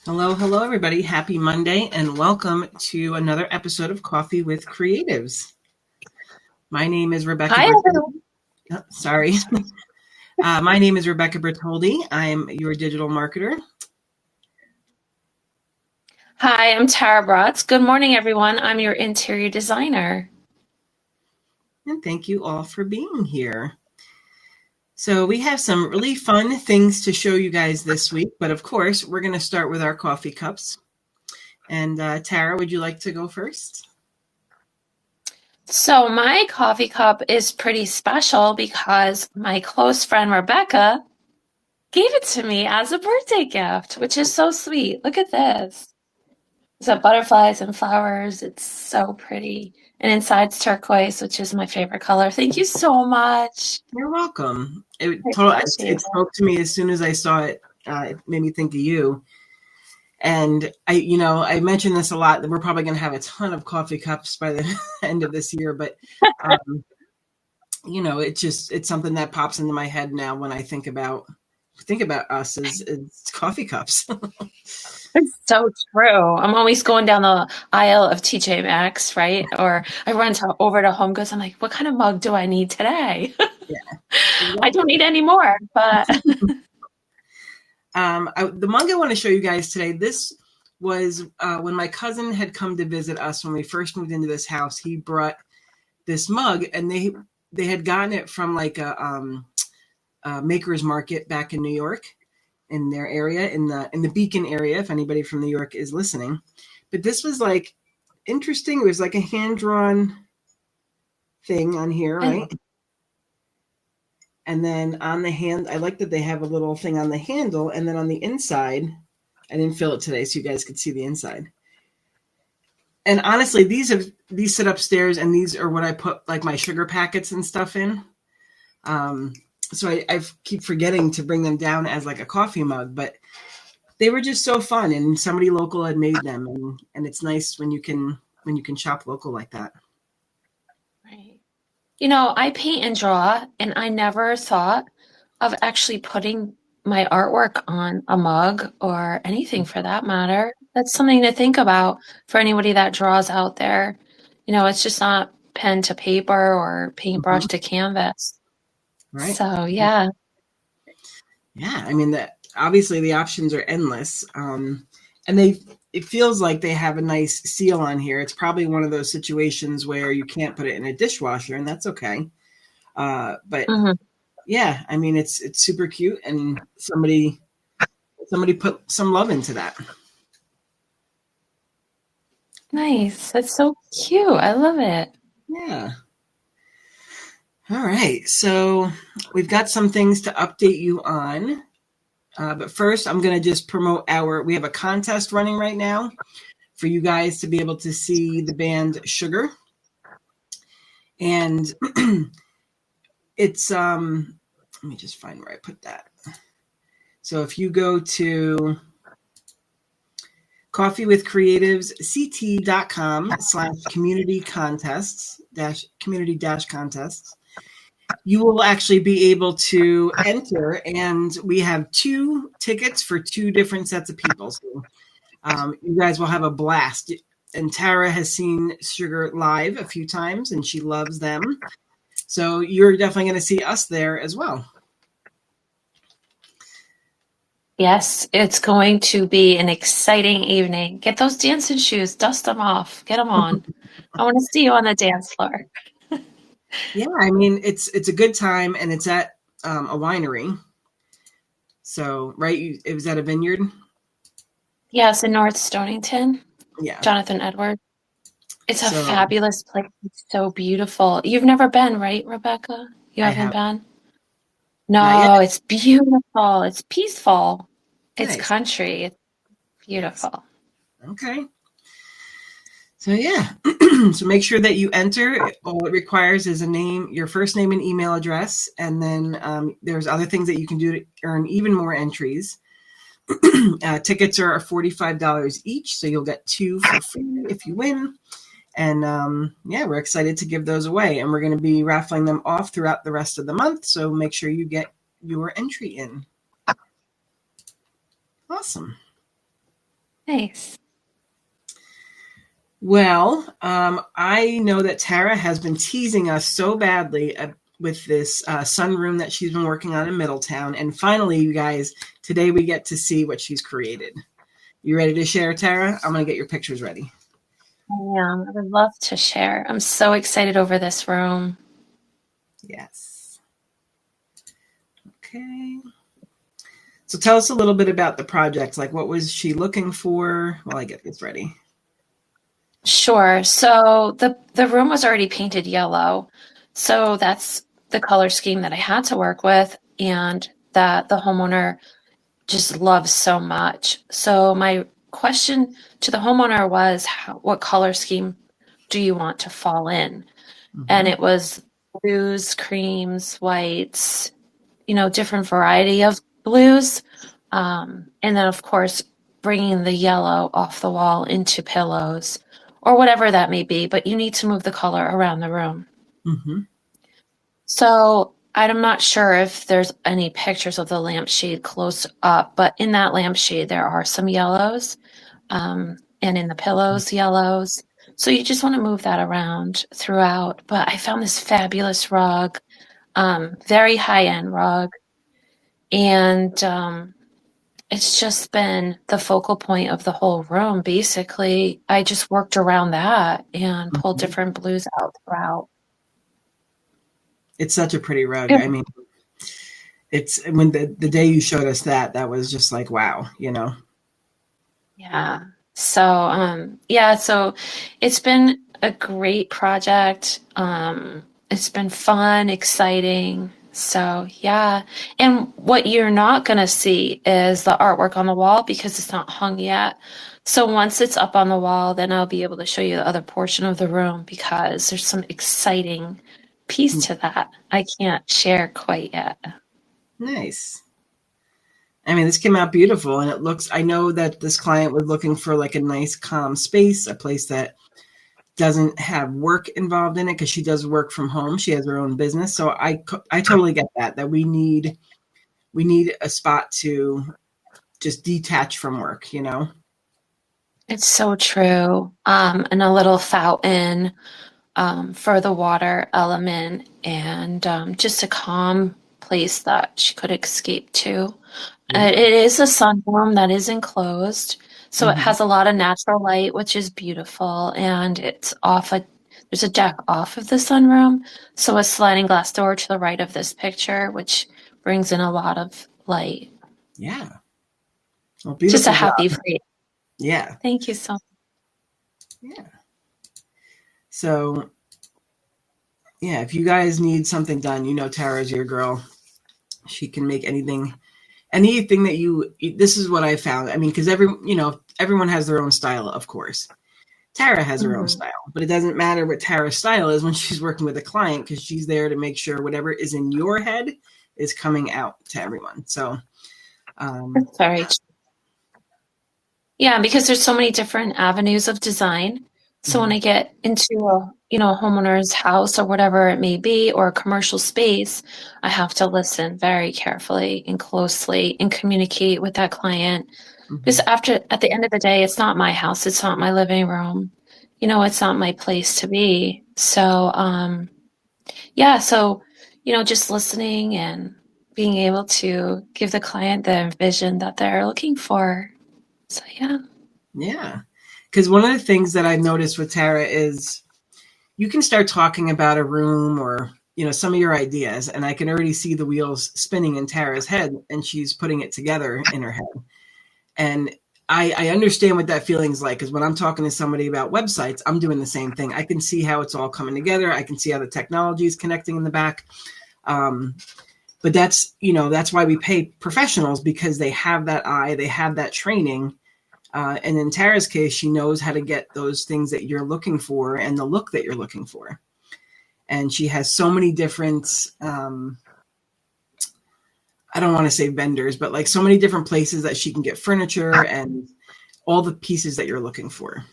Hello, everybody. Happy Monday, and welcome to another episode of Coffee with Creatives. My name is Rebecca. Hi, everyone. Sorry. My name is Rebecca Bertoldi. I'm your digital marketer. Hi, I'm Tara Bratz. Good morning, everyone. I'm your interior designer. And thank you all for being here. So we have some really fun things to show you guys this week, but of course, we're going to start with our coffee cups. And Tara, would you like to go first? So my coffee cup is pretty special because my close friend Rebecca gave it to me as a birthday gift, which is so sweet. Look at this. It's got butterflies and flowers. It's so pretty. And inside's turquoise, which is my favorite color. Thank you so much. You're welcome. It spoke to me as soon as I saw it. It made me think of you. And I mentioned this a lot, that we're probably going to have a ton of coffee cups by the end of this year. But, it's something that pops into my head now when I think about us as coffee cups. It's so true. I'm always going down the aisle of TJ Maxx, right? Or I run over to Home Goods. I'm like, what kind of mug do I need today? Yeah. I don't need any more, but the mug I want to show you guys today, this was when my cousin had come to visit us when we first moved into this house. He brought this mug, and they had gotten it from like a maker's market back in New York, in their area, in the Beacon area, if anybody from New York is listening. But this was like interesting. It was like a hand-drawn thing on here, right? And then on the hand, I like that they have a little thing on the handle, and then on the inside, I didn't fill it today so you guys could see the inside. And honestly, these sit upstairs, and these are what I put like my sugar packets and stuff in. So I keep forgetting to bring them down as like a coffee mug, but they were just so fun, and somebody local had made them, and it's nice when you can shop local like that. right. I paint and draw, and I never thought of actually putting my artwork on a mug or anything for that matter. That's something to think about for anybody that draws out there. It's just not pen to paper or paintbrush to canvas. Right. So, yeah. Yeah, I mean, obviously the options are endless. And it feels like they have a nice seal on here. It's probably one of those situations where you can't put it in a dishwasher, and that's okay. But yeah, I mean, it's super cute, and somebody put some love into that. Nice. That's so cute. I love it. Yeah. All right. So we've got some things to update you on. But first, I'm going to just promote we have a contest running right now for you guys to be able to see the band Sugar. And it's, let me just find where I put that. So if you go to coffeewithcreativesct.com/community contests, you will actually be able to enter, and we have 2 tickets for 2 different sets of people. So you guys will have a blast. And Tara has seen Sugar live a few times, and she loves them. So you're definitely going to see us there as well. Yes, it's going to be an exciting evening. Get those dancing shoes, dust them off, get them on. I want to see you on the dance floor. Yeah, I mean, it's a good time, and it's at a winery. So, right, it was at a vineyard? Yes, in North Stonington. Yeah. Jonathan Edwards. It's a fabulous place. It's so beautiful. You've never been, right, Rebecca? You haven't been? No, it's beautiful. It's peaceful. Nice. It's country. It's beautiful. Okay. So yeah, so make sure that you enter. All it requires is a name, your first name and email address, and then there's other things that you can do to earn even more entries. Tickets are $45 each, so you'll get 2 for free if you win. And yeah, we're excited to give those away, and we're going to be raffling them off throughout the rest of the month. So make sure you get your entry in. Awesome. Nice. Well, I know that Tara has been teasing us so badly with this sunroom that she's been working on in Middletown. And finally, you guys, today we get to see what she's created. You ready to share, Tara? I'm going to get your pictures ready. I would love to share. I'm so excited over this room. Yes. Okay. So tell us a little bit about the project. Like, what was she looking for while I get this ready? Sure. So the room was already painted yellow. So that's the color scheme that I had to work with and that the homeowner just loves so much. So my question to the homeowner was, what color scheme do you want to fall in? And it was blues, creams, whites, different variety of blues. And then, of course, bringing the yellow off the wall into pillows or whatever that may be. But you need to move the color around the room. Mm-hmm. So I'm not sure if there's any pictures of the lampshade close up, but in that lampshade, there are some yellows. And in the pillows, yellows. So you just want to move that around throughout. But I found this fabulous rug, very high-end rug. And it's just been the focal point of the whole room. Basically, I just worked around that and pulled different blues out throughout. It's such a pretty rug. I mean, it's when the day you showed us that was just like, wow, Yeah. So it's been a great project. It's been fun, exciting. So yeah. And what you're not going to see is the artwork on the wall because it's not hung yet. So once it's up on the wall, then I'll be able to show you the other portion of the room because there's some exciting piece to that I can't share quite yet. Nice. I mean, this came out beautiful, and I know that this client was looking for like a nice calm space, a place that doesn't have work involved in it because she does work from home. She has her own business. So I totally get that we need a spot to just detach from work, It's so true. And a little fountain for the water element and just a calm place that she could escape to. It is a sunroom that is enclosed, so it has a lot of natural light, which is beautiful, and there's a deck off of the sunroom, so a sliding glass door to the right of this picture, which brings in a lot of light. Yeah. Well, Just beautiful a happy job. place. Yeah. Thank you so much. Yeah. So, yeah, if you guys need something done, Tara's your girl. She can make anything that this is what I found. I mean, because everyone has their own style, of course. Tara has her own style, but it doesn't matter what Tara's style is when she's working with a client because she's there to make sure whatever is in your head is coming out to everyone. So, That's very true. Yeah, because there's so many different avenues of design. So when I get into a homeowner's house or whatever it may be, or a commercial space, I have to listen very carefully and closely and communicate with that client. Because at the end of the day, it's not my house, it's not my living room, it's not my place to be. So just listening and being able to give the client the vision that they're looking for. So yeah. Yeah. Because one of the things that I've noticed with Tara is you can start talking about a room or, some of your ideas, and I can already see the wheels spinning in Tara's head and she's putting it together in her head. And I understand what that feeling's like because when I'm talking to somebody about websites, I'm doing the same thing. I can see how it's all coming together. I can see how the technology is connecting in the back. But that's why we pay professionals because they have that eye, they have that training. And in Tara's case, she knows how to get those things that you're looking for and the look that you're looking for. And she has so many different, I don't want to say vendors, but like so many different places that she can get furniture and all the pieces that you're looking for.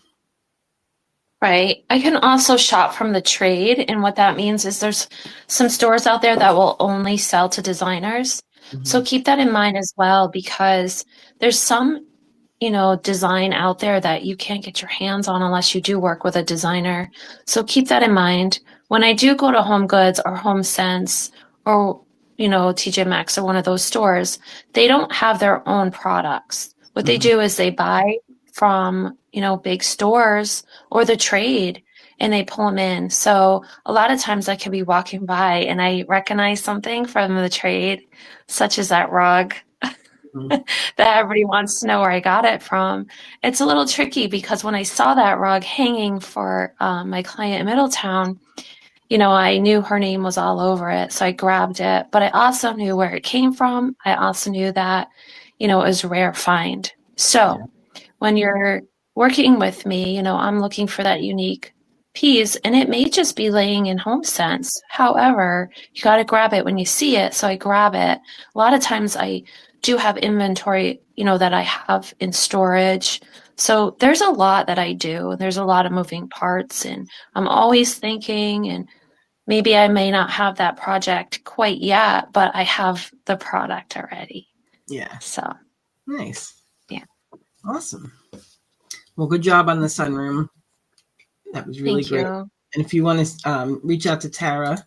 Right. I can also shop from the trade. And what that means is there's some stores out there that will only sell to designers. So keep that in mind as well, because there's some design out there that you can't get your hands on unless you do work with a designer. So keep that in mind. When I do go to Home Goods or Home Sense or, TJ Maxx or one of those stores, they don't have their own products. What they do is they buy from, big stores or the trade and they pull them in. So a lot of times I can be walking by and I recognize something from the trade, such as that rug that everybody wants to know where I got it from. It's a little tricky because when I saw that rug hanging for my client in Middletown, I knew her name was all over it. So I grabbed it, but I also knew where it came from. I also knew that, it was a rare find. So when you're working with me, I'm looking for that unique piece and it may just be laying in Home Sense. However, you got to grab it when you see it. So I grab it. A lot of times I do have inventory, that I have in storage. So there's a lot that I do. There's a lot of moving parts and I'm always thinking, and maybe I may not have that project quite yet, but I have the product already. Yeah. So nice. Yeah. Awesome. Well, good job on the sunroom. That was really great. You. And if you want to reach out to Tara,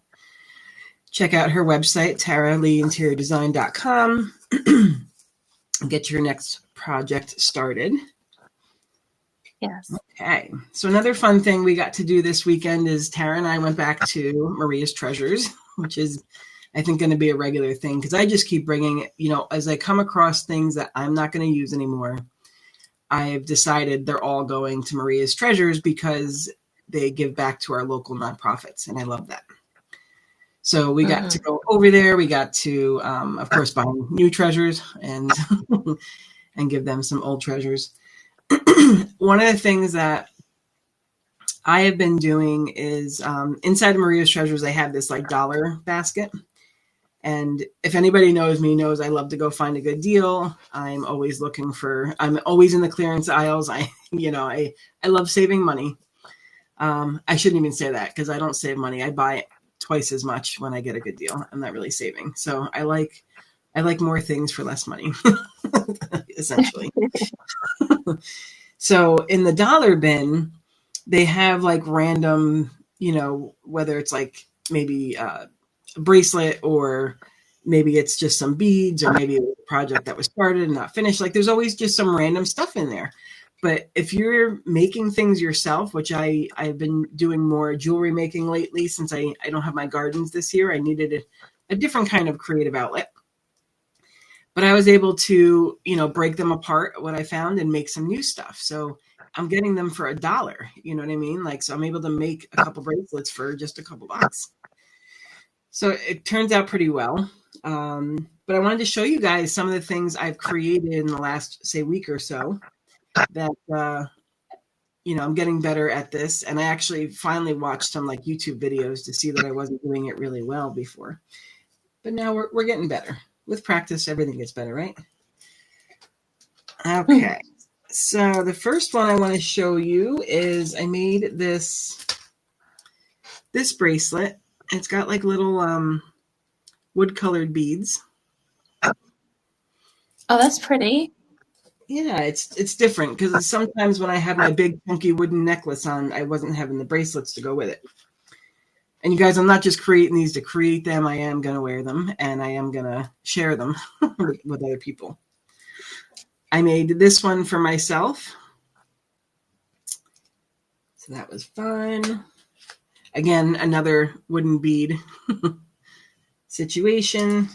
check out her website, taraleeinteriordesign.com, and get your next project started. Yes. Okay. So another fun thing we got to do this weekend is Tara and I went back to Maria's Treasures, which is, I think, going to be a regular thing because I just keep bringing, as I come across things that I'm not going to use anymore, I've decided they're all going to Maria's Treasures because they give back to our local nonprofits, and I love that. So we got to go over there. We got to, of course, buy new treasures and and give them some old treasures. One of the things that I have been doing is inside of Maria's Treasures, I have this like dollar basket. And if anybody knows me, knows I love to go find a good deal. I'm always in the clearance aisles. I love saving money. I shouldn't even say that because I don't save money. I buy twice as much when I get a good deal. I'm not really saving. So I like more things for less money, essentially. So in the dollar bin, they have like random, whether it's like maybe a bracelet or maybe it's just some beads or maybe a project that was started and not finished. Like there's always just some random stuff in there. But if you're making things yourself, which I've been doing more jewelry making lately since I don't have my gardens this year, I needed a different kind of creative outlet. But I was able to, break them apart, what I found, and make some new stuff. So I'm getting them for $1. You know what I mean? Like, so I'm able to make a couple bracelets for just a couple bucks. So it turns out pretty well. But I wanted to show you guys some of the things I've created in the last, say, week or so that, I'm getting better at this. And I actually finally watched some like YouTube videos to see that I wasn't doing it really well before. But now we're getting better. With practice, everything gets better, right? Okay. So the first one I want to show you is I made this bracelet. It's got like little wood-colored beads. Oh, that's pretty. Yeah, it's different because sometimes when I have my big funky wooden necklace on, I wasn't having the bracelets to go with it. And you guys, I'm not just creating these to create them. I am going to wear them and I am going to share them with other people. I made this one for myself. So that was fun. Again, another wooden bead situation.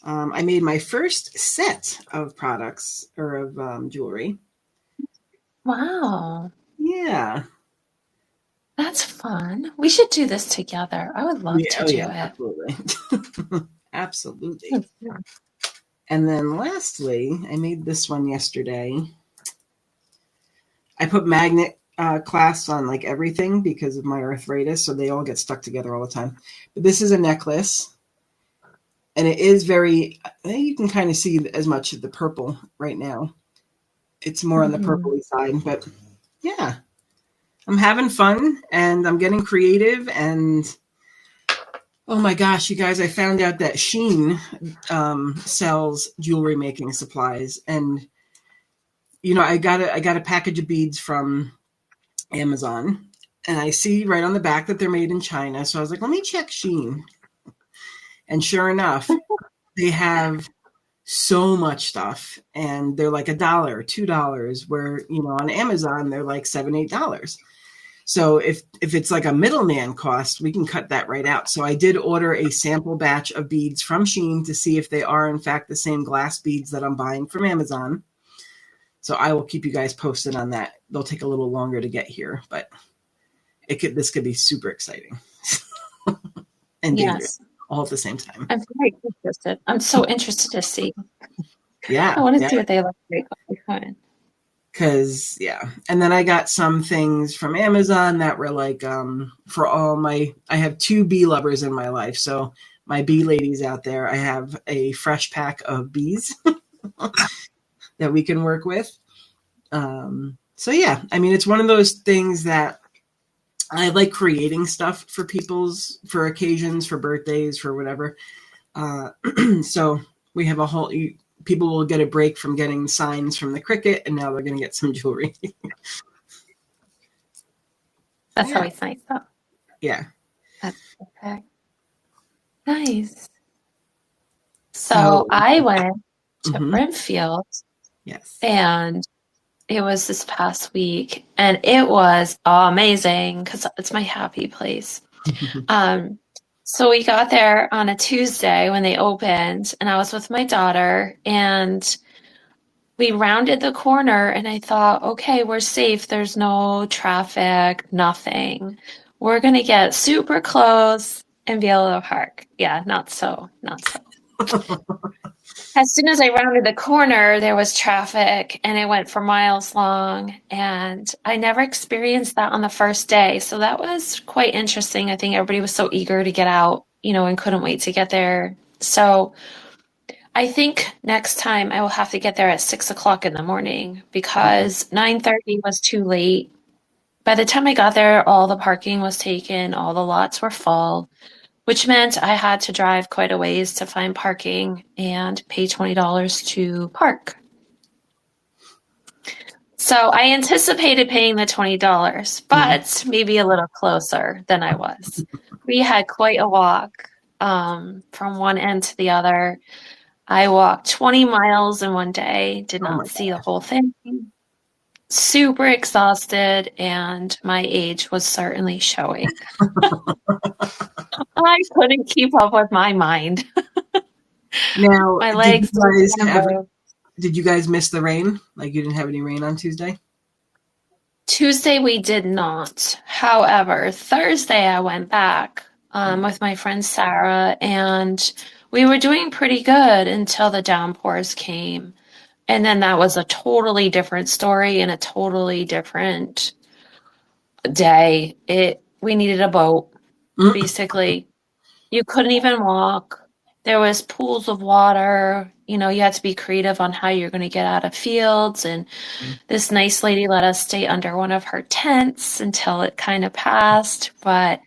I made my first set of products or of jewelry. Wow. Yeah. That's fun. We should do this together. I would love to do it. Absolutely. Absolutely. And then lastly, I made this one yesterday. I put magnet clasps on like everything because of my arthritis, so they all get stuck together all the time. But this is a necklace, and it is you can kind of see as much of the purple right now. It's more on the purpley side, but yeah. I'm having fun and I'm getting creative and oh my gosh, you guys, I found out that Shein sells jewelry making supplies and I got a package of beads from Amazon, and I see right on the back that they're made in China. So I was like, let me check Shein. And sure enough, they have so much stuff, and they're like $1, $2, where on Amazon they're like $7, $8. So if it's like a middleman cost, we can cut that right out. So I did order a sample batch of beads from Shein to see if they are in fact the same glass beads that I'm buying from Amazon. So I will keep you guys posted on that. They'll take a little longer to get here, but this could be super exciting and dangerous all at the same time. I'm very interested. I'm so interested to see. Yeah. I want to see what they look like. Because, and then I got some things from Amazon that were like, for I have 2 bee lovers in my life. So my bee ladies out there, I have a fresh pack of bees that we can work with. So yeah, I mean, it's one of those things that I like creating stuff for occasions, for birthdays, for whatever. So we have people will get a break from getting signs from the cricket, and now they're going to get some jewelry. That's always nice, though. Yeah. That's okay. Nice. So I went to Brimfield. Yes. And it was this past week, and it was amazing because it's my happy place. So we got there on a Tuesday when they opened, and I was with my daughter, and we rounded the corner, and I thought, okay, we're safe. There's no traffic, nothing. We're going to get super close and be able to park. Yeah, not so. As soon as I rounded the corner, there was traffic, and it went for miles long, and I never experienced that on the first day. So that was quite interesting. I think everybody was so eager to get out, and couldn't wait to get there. So I think next time I will have to get there at 6:00 in the morning because 9:30 was too late. By the time I got there, all the parking was taken, all the lots were full, which meant I had to drive quite a ways to find parking and pay $20 to park. So I anticipated paying the $20, but maybe a little closer than I was. We had quite a walk from one end to the other. I walked 20 miles in one day, did not see the whole thing. Super exhausted, and my age was certainly showing. I couldn't keep up with my mind. Now, my legs. Did you guys miss the rain? Like you didn't have any rain on Tuesday? Tuesday we did not. However, Thursday I went back with my friend Sarah, and we were doing pretty good until the downpours came. And then that was a totally different story and a totally different day. We needed a boat, basically. You couldn't even walk. There was pools of water. You had to be creative on how you're going to get out of fields. And this nice lady let us stay under one of her tents until it kind of passed. But,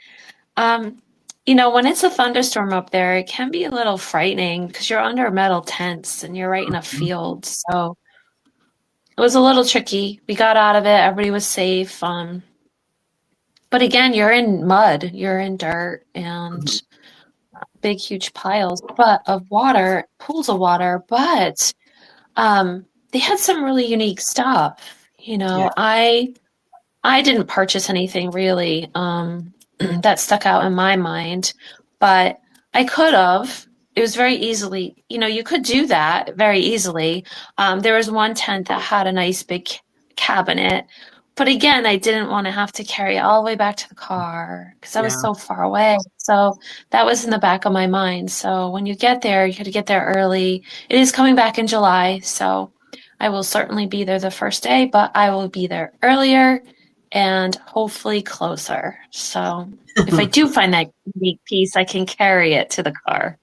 when it's a thunderstorm up there, it can be a little frightening because you're under metal tents and you're right in a field. So it was a little tricky. We got out of it. Everybody was safe. But again, you're in mud, you're in dirt, and big, huge piles of water, pools of water. But they had some really unique stuff. I didn't purchase anything really that stuck out in my mind, but I could have. It was very easily, you could do that very easily. There was one tent that had a nice big cabinet, but again, I didn't want to have to carry it all the way back to the car because I was so far away. So that was in the back of my mind. So when you get there, you got to get there early. It is coming back in July, so I will certainly be there the first day, but I will be there earlier and hopefully closer. So if I do find that unique piece, I can carry it to the car.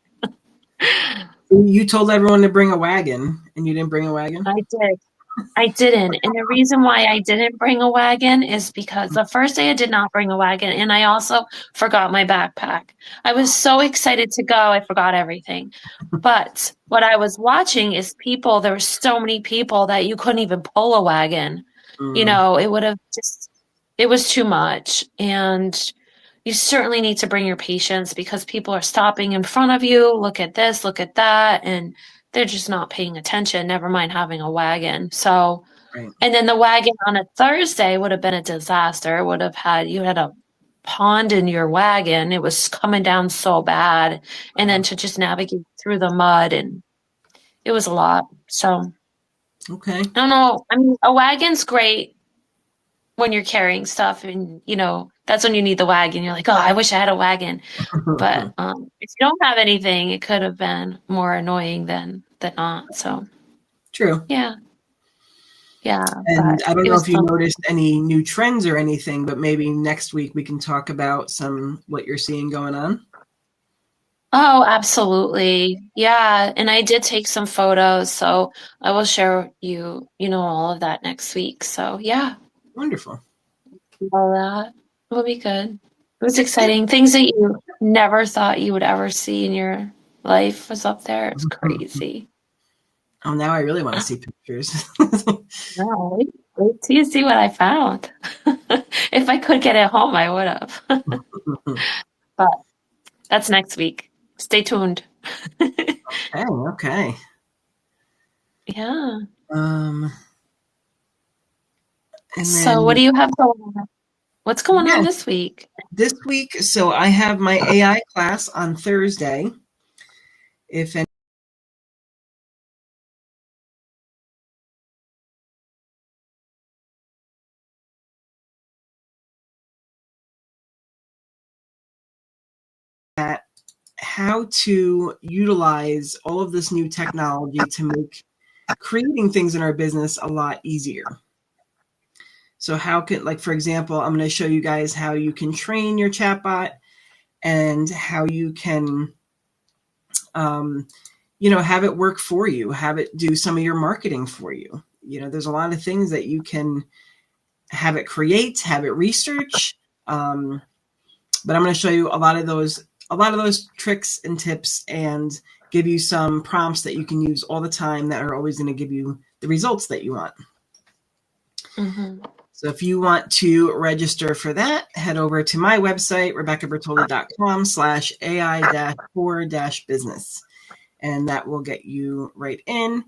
You told everyone to bring a wagon, and you didn't bring a wagon? I did. I didn't. And the reason why I didn't bring a wagon is because the first day I did not bring a wagon, and I also forgot my backpack. I was so excited to go, I forgot everything. But what I was watching is people, there were so many people that you couldn't even pull a wagon. Mm, It would have just, it was too much. And you certainly need to bring your patience because people are stopping in front of you. Look at this, look at that. And they're just not paying attention, never mind having a wagon. So, right. and then the wagon on a Thursday would have been a disaster. It would have you had a pond in your wagon. It was coming down so bad. And then to just navigate through the mud, and it was a lot. So, Okay. I don't know. I mean, a wagon's great when you're carrying stuff, and that's when you need the wagon. You're like, oh, I wish I had a wagon. But if you don't have anything, it could have been more annoying than not. So True. yeah, yeah, And but I don't it know was if you fun. noticed any new trends or anything, but maybe next week we can talk about some what you're seeing going on. Oh, absolutely. Yeah, and I did take some photos, so I will share all of that next week. So yeah, Wonderful. all that will be good. It was exciting. Things that you never thought you would ever see in your life was up there. It's crazy. Oh, now I really want to see pictures. No, wait till you see what I found. If I could get it home, I would have. But that's next week. Stay tuned. Okay, okay. Yeah. Um, and So what then do you have going on? What's going on yeah, this week? this week, so I have my AI class on Thursday. If any, how to utilize all of this new technology to make creating things in our business a lot easier. So how can, like, for example, I'm going to show you guys how you can train your chatbot and how you can, um, have it work for you, have it do some of your marketing for you. There's a lot of things that you can have it create, have it research. But I'm going to show you a lot of those tricks and tips and give you some prompts that you can use all the time that are always going to give you the results that you want. Mm-hmm. So if you want to register for that, head over to my website, rebeccabertoldi.com/AI-4-business. And that will get you right in.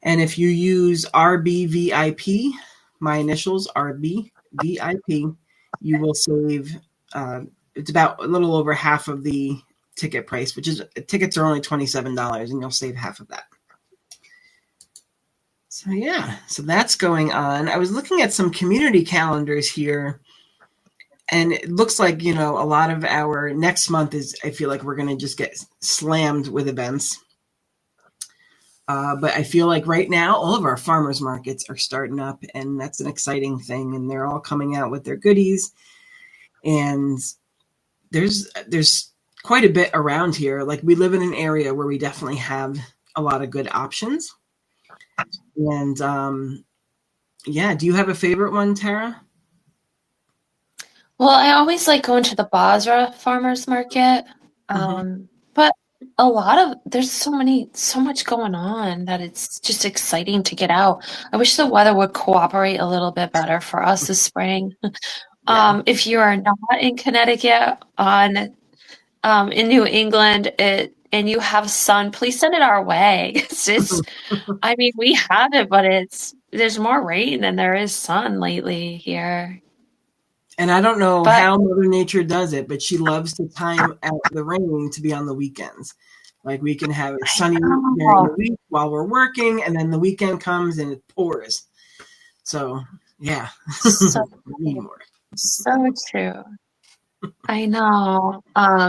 And if you use RBVIP, my initials RBVIP, you will save, it's about a little over half of the ticket price, which is tickets are only $27 and you'll save half of that. So yeah, so that's going on. I was looking at some community calendars here, and it looks like, a lot of our next month is, I feel like we're going to just get slammed with events. But I feel like right now, all of our farmers markets are starting up, and that's an exciting thing. And they're all coming out with their goodies. And there's quite a bit around here. Like, we live in an area where we definitely have a lot of good options. And yeah, do you have a favorite one, Tara? Well, I always like going to the Basra farmers market. Mm-hmm. But there's so much going on that it's just exciting to get out. I wish the weather would cooperate a little bit better for us this spring. Yeah. If you are not in Connecticut in New England, and you have sun, please send it our way. I mean, we have it, but there's more rain than there is sun lately here. And I don't know But how Mother Nature does it, but she loves to time out the rain to be on the weekends. Like, we can have it I sunny during the know. week while we're working, and then the weekend comes and it pours. So, yeah, So we need more. so true. I know.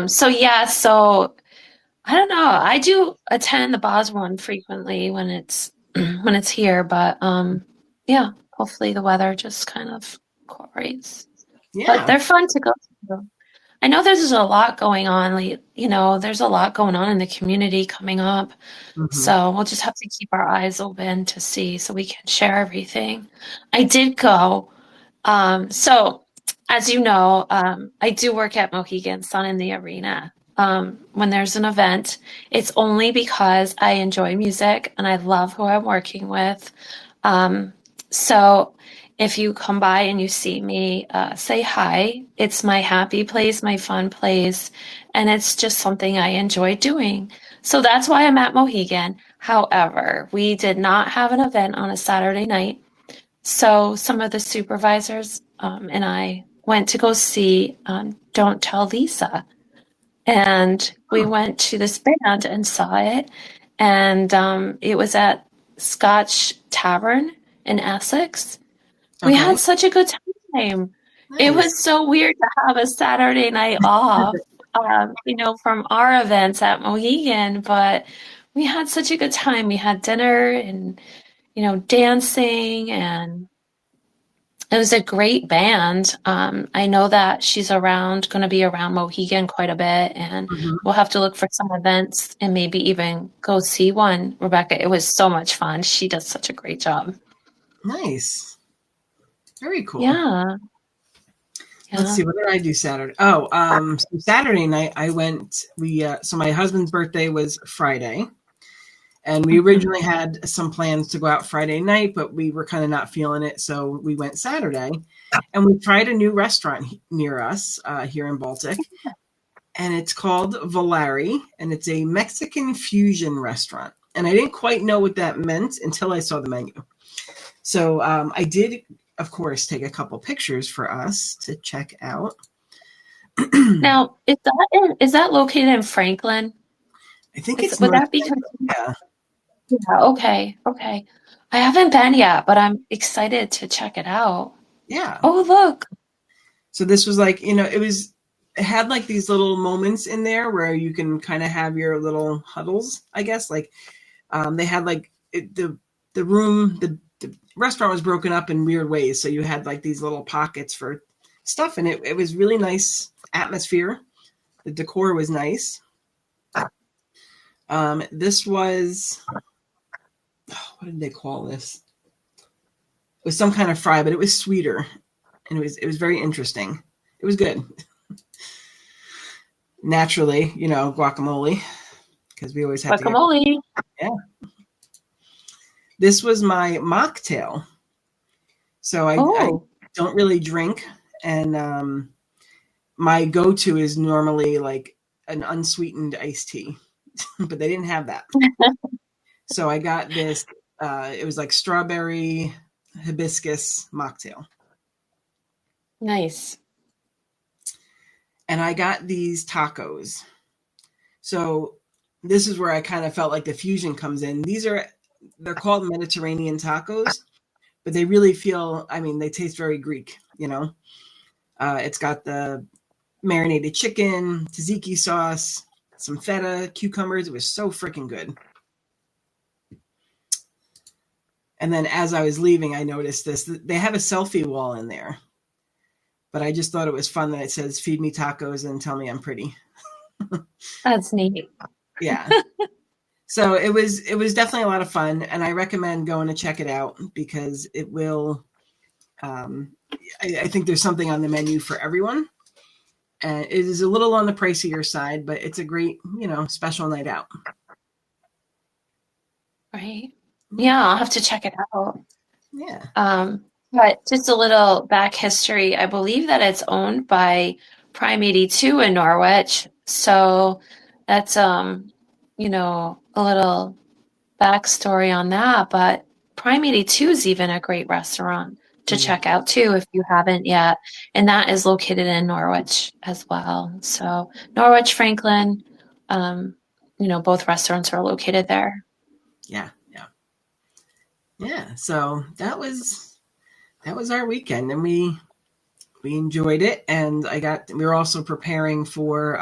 So yeah, so I don't know. I do attend the Boz one frequently when it's when it's here, but yeah, hopefully the weather just kind of cooperates. But Yeah. they're fun to go to. I know there's a lot going on. There's a lot going on in the community coming up. Mm-hmm. So we'll just have to keep our eyes open to see so we can share everything. I did go. So as you know, I do work at Mohegan Sun in the arena. When there's an event, it's only because I enjoy music and I love who I'm working with. So if you come by and you see me, say hi. It's my happy place, my fun place, and it's just something I enjoy doing. So that's why I'm at Mohegan. However, we did not have an event on a Saturday night. So some of the supervisors and I went to go see Don't Tell Lisa. And we Oh, went to this band and saw it. And it was at Scotch Tavern in Essex. We okay. had such a good time. It was Nice. so weird to have a Saturday night off, from our events at Mohegan, but we had such a good time. We had dinner and, dancing, and it was a great band. I know that she's going to be around Mohegan quite a bit, and Mm-hmm. we'll have to look for some events and maybe even go see one. Rebecca, it was so much fun. She does such a great job. Nice. Very cool. Yeah, Let's yeah. see, what did I do Saturday? Oh, so Saturday night I went. So my husband's birthday was Friday, and we Mhm. originally had some plans to go out Friday night, but we were kind of not feeling it, so we went Saturday, and we tried a new restaurant near us here in Baltic, and it's called Valari, and it's a Mexican fusion restaurant. And I didn't quite know what that meant until I saw the menu. So I did, of course, take a couple pictures for us to check out. I Now, is that located in Franklin? think it's Would North that be Central. considered? Yeah, Yeah, okay, okay. I haven't been yet, but I'm excited to check it out. yeah. Oh, look. So this was like, it had like these little moments in there where you can kind of have your little huddles, I guess. Like they had like the room, the restaurant was broken up in weird ways. So you had like these little pockets for stuff, and it was really nice atmosphere. The decor was nice. This was, what did they call this? It was some kind of fry, but it was sweeter, and it was very interesting. It was good. Naturally, guacamole, because we always have to get. Guacamole. Yeah. This was my mocktail. So I Oh, don't really drink, and my go-to is normally like an unsweetened iced tea, but they didn't have that. So I got this. It was like strawberry hibiscus mocktail, nice. and I got these tacos. So this is where I kind of felt like the fusion comes in. They're called Mediterranean tacos, but they really feel. I mean, they taste very Greek. It's got the marinated chicken, tzatziki sauce, some feta, cucumbers. It was so freaking good. And then as I was leaving, I noticed this. They have a selfie wall in there, but I just thought it was fun that it says "Feed me tacos and tell me I'm pretty." That's neat. Yeah. So it was definitely a lot of fun, and I recommend going to check it out because it will. Um, I think there's something on the menu for everyone, and it is a little on the pricier side, but it's a great special night out. Right. Yeah, I'll have to check it out. Yeah. But just a little back history. I believe that it's owned by Prime 82 in Norwich. So that's a little backstory on that. But Prime 82 is even a great restaurant to Mm. check out too if you haven't yet. And that is located in Norwich as well. So Norwich, Franklin, both restaurants are located there. Yeah. Yeah. Yeah. So that was our weekend, and we enjoyed it. And we were also preparing for.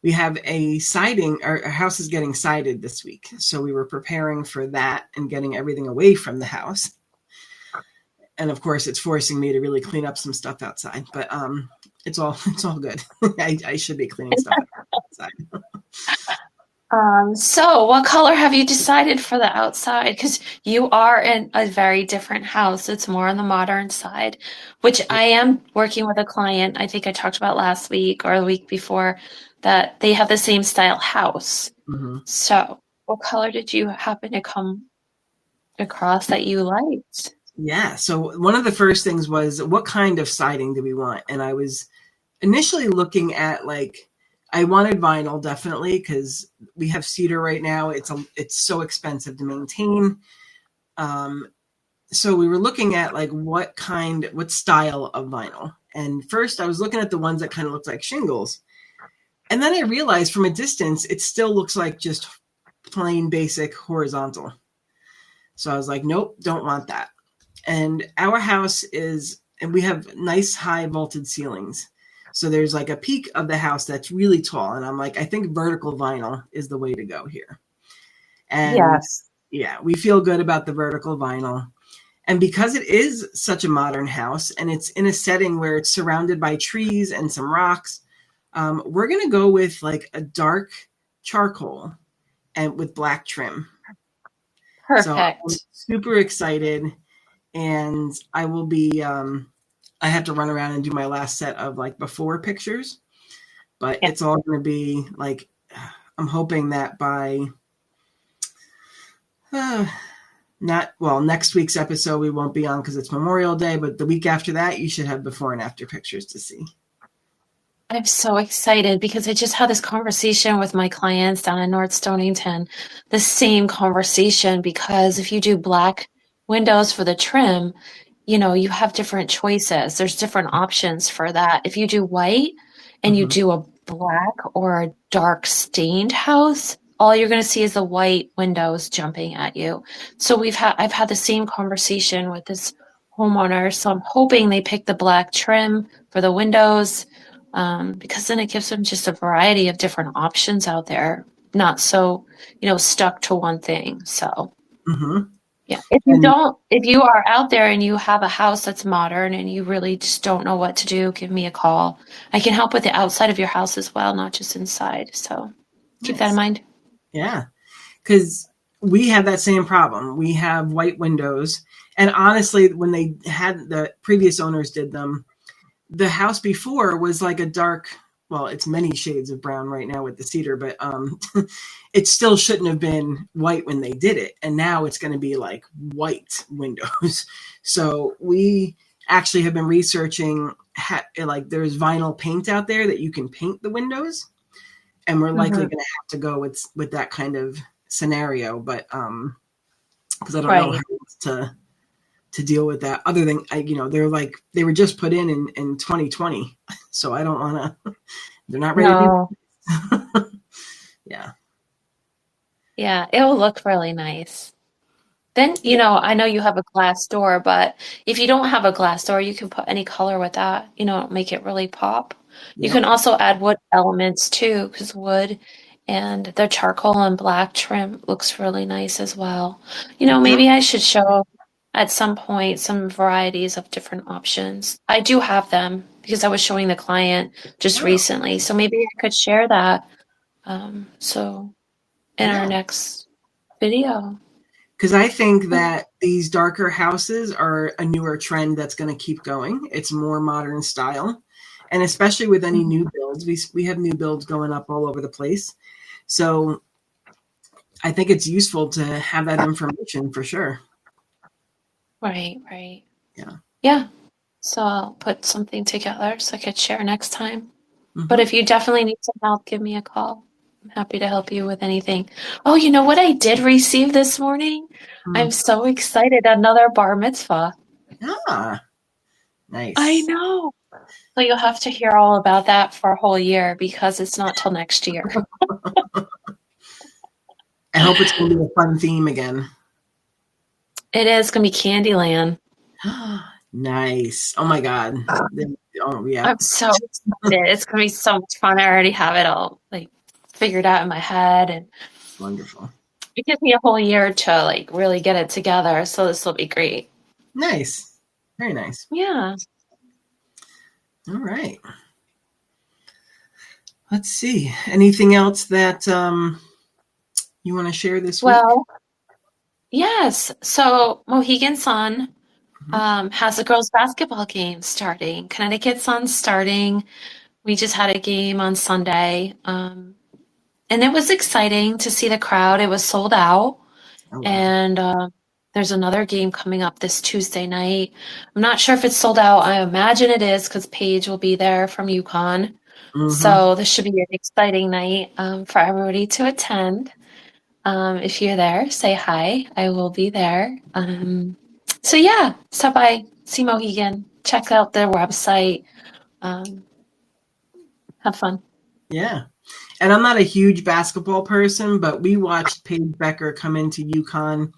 We have a siding. Our house is getting sided this week, so we were preparing for that and getting everything away from the house. And of course, it's forcing me to really clean up some stuff outside. But it's all good. I should be cleaning stuff outside. So what color have you decided for the outside? Because you are in a very different house. It's more on the modern side, which I am working with a client, I think I talked about last week or the week before, that they have the same style house. Mm-hmm. So what color did you happen to come across that you liked? Yeah. So one of the first things was, what kind of siding do we want? And I was initially looking at, like, I wanted vinyl definitely, because we have cedar right now. It's so expensive to maintain. So we were looking at, like, what style of vinyl. And first I was looking at the ones that kind of looked like shingles. And then I realized from a distance, it still looks like just plain basic horizontal. So I was like, nope, don't want that. And our house and we have nice high vaulted ceilings. So there's like a peak of the house that's really tall. And I'm like, I think vertical vinyl is the way to go here. And Yes. yeah, we feel good about the vertical vinyl. And because it is such a modern house and it's in a setting where it's surrounded by trees and some rocks, we're going to go with like a dark charcoal and with black trim. So I'm Perfect. super excited. And I will be, I have to run around and do my last set of like before pictures, but Yeah. it's all going to be like, I'm hoping that by next week's episode we won't be on because it's Memorial Day, but the week after that you should have before and after pictures to see. I'm so excited because I just had this conversation with my clients down in North Stonington. The same conversation, because if you do black windows for the trim, you have different choices. There's different options for that. If you do white and you Mm-hmm. do a black or a dark stained house, all you're going to see is the white windows jumping at you. So I've had the same conversation with this homeowner. So I'm hoping they pick the black trim for the windows, because then it gives them just a variety of different options out there, not so, stuck to one thing. So, Mm-hmm. yeah. And If you are out there and you have a house that's modern and you really just don't know what to do, give me a call. I can help with the outside of your house as well, not just inside. So keep that in nice. mind. Yeah. Because we have that same problem. We have white windows. And honestly, when the previous owners did them, the house before was like a dark, well, it's many shades of brown right now with the cedar, but it still shouldn't have been white when they did it. And now it's going to be like white windows. So we actually have been researching, like, there's vinyl paint out there that you can paint the windows. And we're likely Mm-hmm. going to have to go with that kind of scenario. But because I don't know how Right. to deal with that, other than they were just put in 2020, so I don't want to. They're not ready to be. No. Yeah. Yeah, it will look really nice. Then, Yeah. I know you have a glass door, but if you don't have a glass door, you can put any color with that, make it really pop. You Yep. can also add wood elements too, because wood and the charcoal and black trim looks really nice as well. Mm-hmm. Maybe I should show at some point some varieties of different options. I do have them because I was showing the client just Oh, recently. So maybe I could share that. So in our yeah. next video. Because I think that these darker houses are a newer trend that's going to keep going. It's more modern style, and especially with any new builds, we have new builds going up all over the place. So I think it's useful to have that information for sure. Right, right. Yeah. Yeah. So I'll put something together so I could share next time. But Mm-hmm. if you definitely need some help, give me a call. I'm happy to help you with anything. Oh, you know what I did receive this morning? I'm Mm. so excited. Another bar mitzvah. Ah, I nice. know. So you'll have to hear all about that for a whole year because it's not till next year. I hope it's going to be a fun theme again. It is going to be Candyland. Nice. Oh my God. Oh yeah. I'm so excited. It's going to be so much fun. I already have it all like figured out in my head, and Wonderful. it gives me a whole year to like really get it together. So this will be great. Nice. Very nice. Yeah. All right. let's see. Anything else that you want to share this week? Well, yes. So Mohegan Sun Mhm. has a girls' basketball game starting. Connecticut Sun's starting. We just had a game on Sunday. And it was exciting to see the crowd. It was sold out. Oh wow. And there's another game coming up this Tuesday night. I'm not sure if it's sold out. I imagine it is because Paige will be there from UConn. Mm-hmm. So this should be an exciting night for everybody to attend. If you're there, say hi. I will be there. So yeah, stop by, see Mohegan, check out their website, um, have fun. Yeah. And I'm not a huge basketball person, but we watched Paige Becker come into UConn,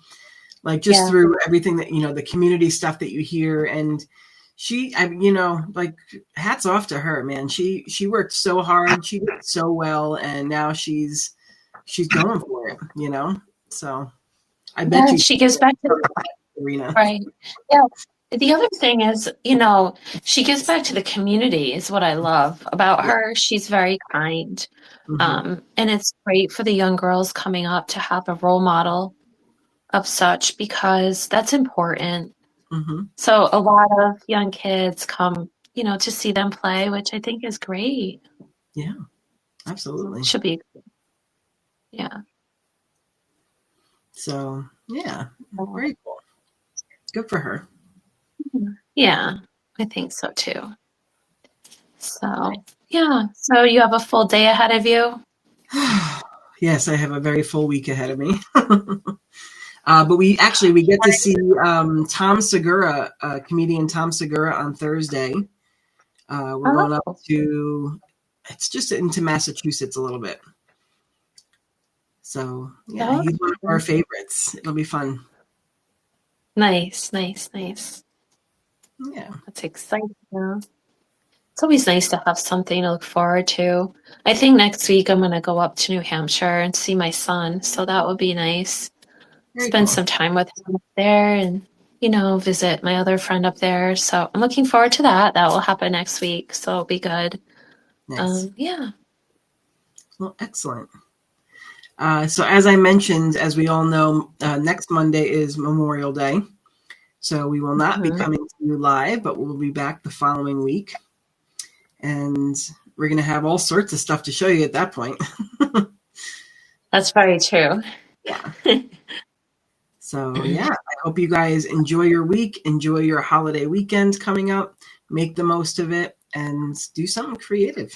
like just Yeah, through everything that, the community stuff that you hear. And like hats off to her, man. She worked so hard. She did so well. And now she's going for it. So I bet yeah, you she gives back to arena. right. Yeah. The other thing is, she gives back to the community is what I love about Yeah. her. She's very kind. Mm-hmm. And it's great for the young girls coming up to have a role model of such because that's important. Mm-hmm. So a lot of young kids come, to see them play, which I think is great. Yeah, absolutely. Should be, yeah. So yeah, very cool. Good for her. Yeah, I think so too. So, yeah. So you have a full day ahead of you? Yes, I have a very full week ahead of me. But we get to see Tom Segura, comedian Tom Segura, on Thursday. We're going up Oh, to it's just into Massachusetts a little bit. So yeah, oh, he's one of our favorites. It'll be fun. nice, nice, nice. Yeah, That's exciting. Yeah. It's always nice to have something to look forward to. I think next week I'm going to go up to New Hampshire and see my son, so that would be nice. very Spend cool. some time with him up there and, visit my other friend up there. So I'm looking forward to that. That will happen next week, so it'll be good. Nice. Yeah. Well, excellent. So as I mentioned, as we all know, next Monday is Memorial Day. So we will not be Mhm. coming to you live, but we'll be back the following week. And we're going to have all sorts of stuff to show you at that point. That's very true. Yeah. So, yeah, I hope you guys enjoy your week, enjoy your holiday weekend coming up, make the most of it, and do something creative.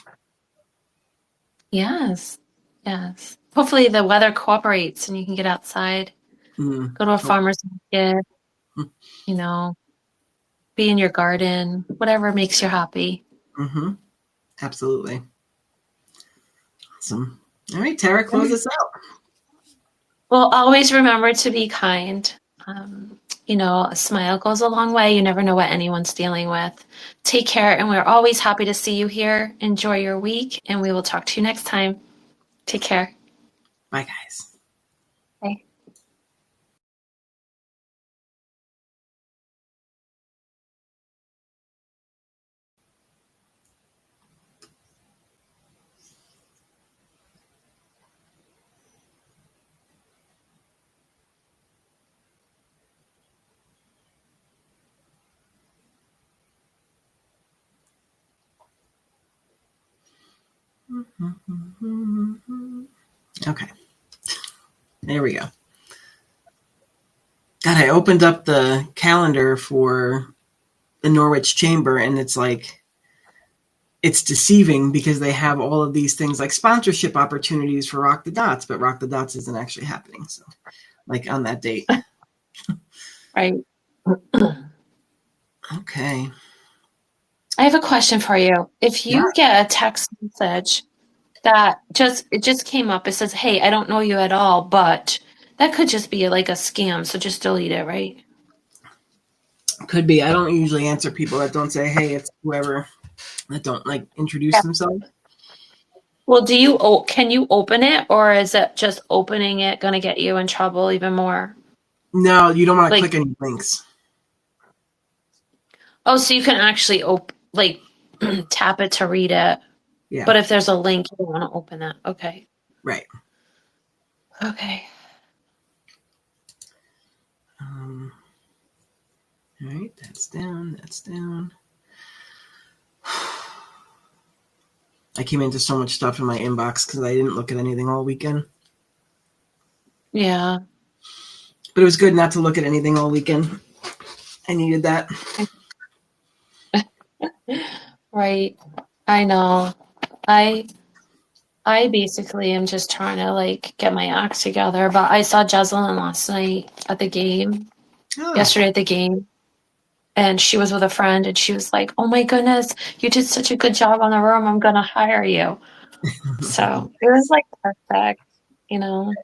Yes. Yes. Hopefully the weather cooperates and you can get outside, Mm. go to a Oh, farmer's market, mm. you know, be in your garden, whatever makes you happy. Mm-hmm. Absolutely. Awesome. All right, Tara, close us out. Well, always remember to be kind. A smile goes a long way. You never know what anyone's dealing with. Take care, and we're always happy to see you here. Enjoy your week, and we will talk to you next time. Take care. Bye, guys. Bye. Okay, there we go. God, I opened up the calendar for the Norwich Chamber, and it's deceiving because they have all of these things like sponsorship opportunities for Rock the Dots, but Rock the Dots isn't actually happening. So, like on that date. Right. Okay. I have a question for you. If Yeah. you get a text message that it just came up, it says, "Hey, I don't know you at all," but that could just be like a scam, so just delete it, right? Could be. I don't usually answer people that don't say, "Hey, it's whoever," that don't like introduce Yeah. themselves. Well, can you open it, or is it just opening it gonna get you in trouble even more? No, you don't want to Like, click any links. oh, so you can actually tap it to read it. Yeah. But if there's a link, you don't want to open that. Okay. Right. Okay. All right, that's down. That's down. I came into so much stuff in my inbox because I didn't look at anything all weekend. Yeah. But it was good not to look at anything all weekend. I needed that. Right. I know. I basically am just trying to like get my acts together. But I saw Jeslyn last night at the game, yesterday at the game, and she was with a friend, and she was like, "Oh my goodness, you did such a good job on the room. I'm gonna hire you." So it was like perfect, you know,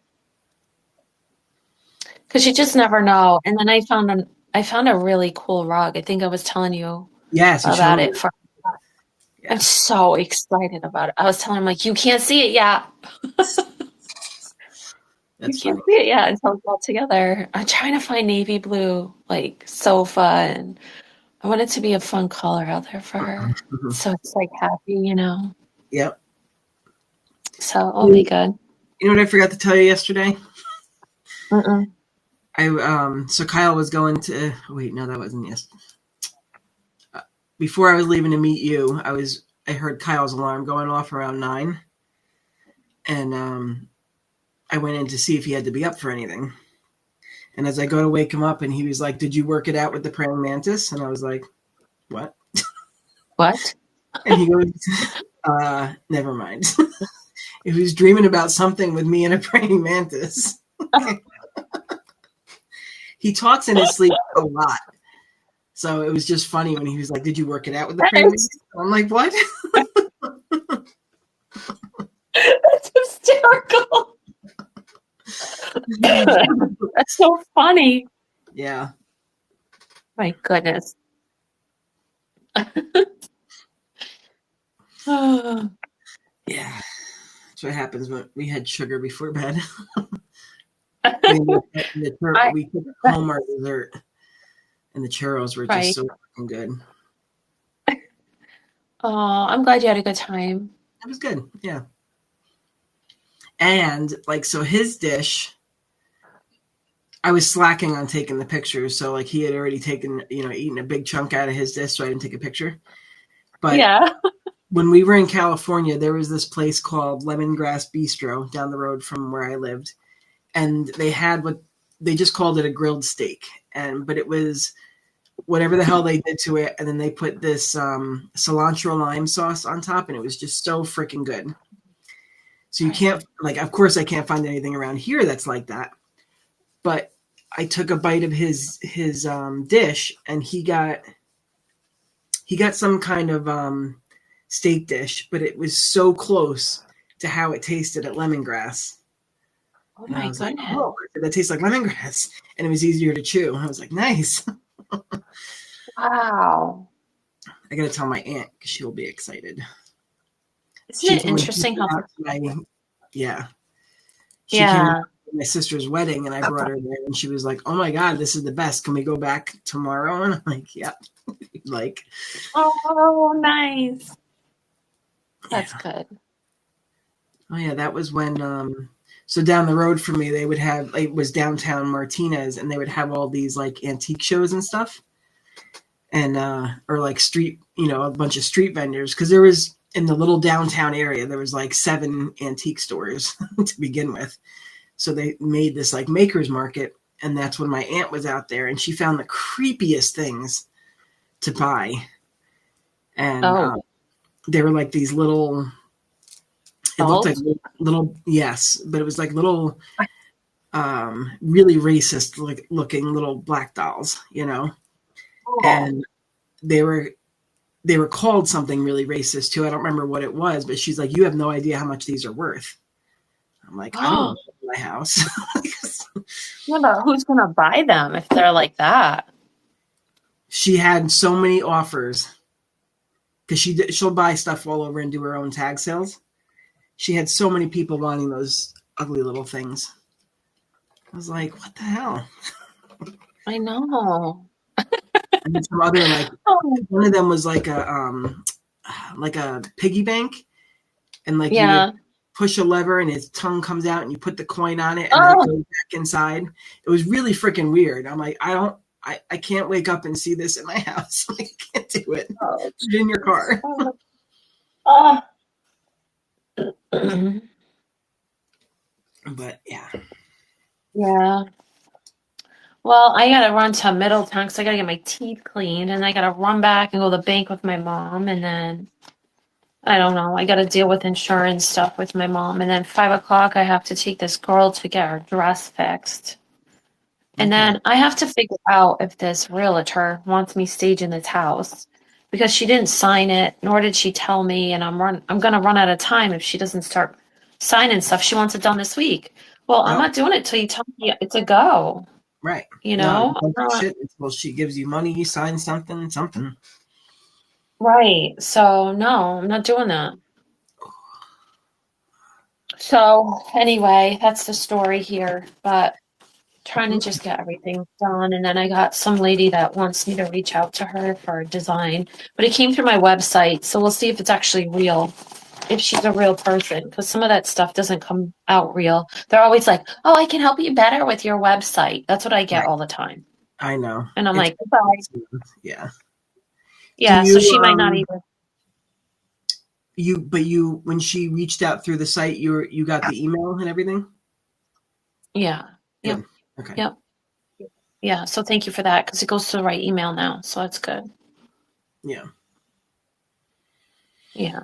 because you just never know. And then I found a really cool rug. I think I was telling you Yes, you about showed me. it. Yeah. I'm so excited about it. I was telling him like, you can't see it yet. You That's can't funny. see it yet until it's all together. I'm trying to find navy blue like sofa, and I want it to be a fun color out there for her. So it's like happy, you know. Yep. So it'll be good. You know what I forgot to tell you yesterday? Mm-mm. So Kyle was going to wait, no, that wasn't yesterday. Before I was leaving to meet you, I heard Kyle's alarm going off around 9. And I went in to see if he had to be up for anything. And as I go to wake him up, and he was like, "Did you work it out with the praying mantis?" And I was like, "What?" What? And he goes, "Never mind." He was dreaming about something with me and a praying mantis. He talks in his sleep a lot. So it was just funny when he was like, "Did you work it out with the praying mantis?" I'm like, "What?" That's hysterical. That's so funny. Yeah. My goodness. Oh, Yeah. That's what happens when we had sugar before bed. We took home our dessert, and the churros were just right. so fucking good. Oh, I'm glad you had a good time. It was good. Yeah. And like, so his dish, I was slacking on taking the pictures. So like he had already taken, eaten a big chunk out of his dish. So I didn't take a picture. But Yeah. when we were in California, there was this place called Lemongrass Bistro down the road from where I lived. And they had what they just called it a grilled steak. But it was whatever the hell they did to it. And then they put this cilantro lime sauce on top. And it was just so freaking good. So you can't, like, of course I can't find anything around here that's like that. But I took a bite of his dish, and he got some kind of steak dish, but it was so close to how it tasted at Lemongrass. Oh And I my was like, goodness. "Oh, that tastes like lemongrass," and it was easier to chew. And I was like, "Nice." Wow. I got to tell my aunt because she'll be excited. Isn't She it told me interesting how yeah. She came yeah. to my sister's wedding, and I brought her there, and she was like, "Oh my god, this is the best. Can we go back tomorrow?" And I'm like, "Yeah." Like, Oh, nice. That's yeah. good. Oh yeah, that was when so down the road from me they would have, it was downtown Martinez, and they would have all these like antique shows and stuff. And or like street, a bunch of street vendors, because there was, in the little downtown area, there was like 7 antique stores to begin with. So they made this like makers market, and that's when my aunt was out there, and she found the creepiest things to buy. And they were like these little, it looked like little, yes, but it was like little really racist looking little black dolls, and they were called something really racist too. I don't remember what it was, but she's like, "You have no idea how much these are worth." I'm like, "I don't know, my house." Yeah, but who's gonna buy them if they're like that? She had so many offers because she'll buy stuff all over and do her own tag sales. She had so many people wanting those ugly little things. I was like, "What the hell?" I know. And some other, like, one of them was like a piggy bank, and like you Yeah. would push a lever and his tongue comes out and you put the coin on it and then it Oh, goes back inside. It was really freaking weird. I'm like, I can't wake up and see this in my house. Like, I can't do it. oh, Put it in your car. oh. Oh. But yeah. Yeah. Well, I gotta run to Middletown because I gotta get my teeth cleaned, and I gotta run back and go to the bank with my mom, and then I don't know. I got to deal with insurance stuff with my mom. And then 5 o'clock, I have to take this girl to get her dress fixed. And Okay. then I have to figure out if this realtor wants me staging this house because she didn't sign it, nor did she tell me. And I'm going to run out of time if she doesn't start signing stuff. She wants it done this week. Well, I'm Oh, not doing it till you tell me it's a go. right. You No, know? you don't do shit until she gives you money, you sign something. Right. So no, I'm not doing that. So anyway, that's the story here. But trying to just get everything done. And then I got some lady that wants me to reach out to her for design, but it came through my website. So we'll see if it's actually real, if she's a real person, because some of that stuff doesn't come out real. They're always like, oh, I can help you better with your website. That's what I get Right. all the time. I know. And I'm It's like, bye. yeah. Do Yeah, so she might not even. you when she reached out through the site, you got the email and everything? Yeah. Yep. Good. Okay. Yep. Yeah. So thank you for that because it goes to the right email now. So that's good. Yeah. Yeah.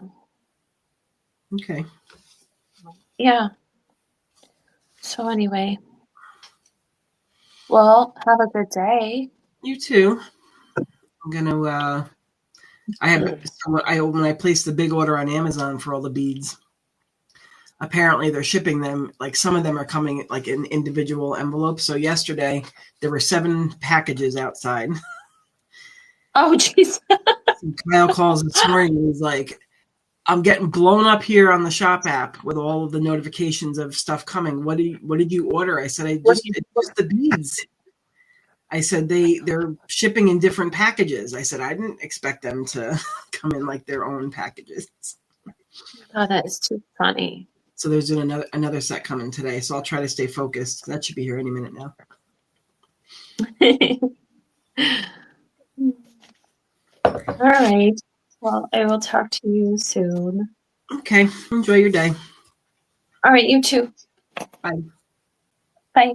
Okay. Yeah. So anyway, well, have a good day. You too. I'm gonna when I placed the big order on Amazon for all the beads, apparently they're shipping them, like some of them are coming like in individual envelopes. So yesterday there were 7 packages outside. Oh, jeez. Kyle calls this morning and he's like, I'm getting blown up here on the shop app with all of the notifications of stuff coming. What did you order? I said, it's just the beads. I said they're shipping in different packages. I said I didn't expect them to come in like their own packages. Oh, that is too funny. So there's another set coming today. So I'll try to stay focused. That should be here any minute now. All right. Well, I will talk to you soon. Okay. Enjoy your day. All right, you too. Bye. Bye.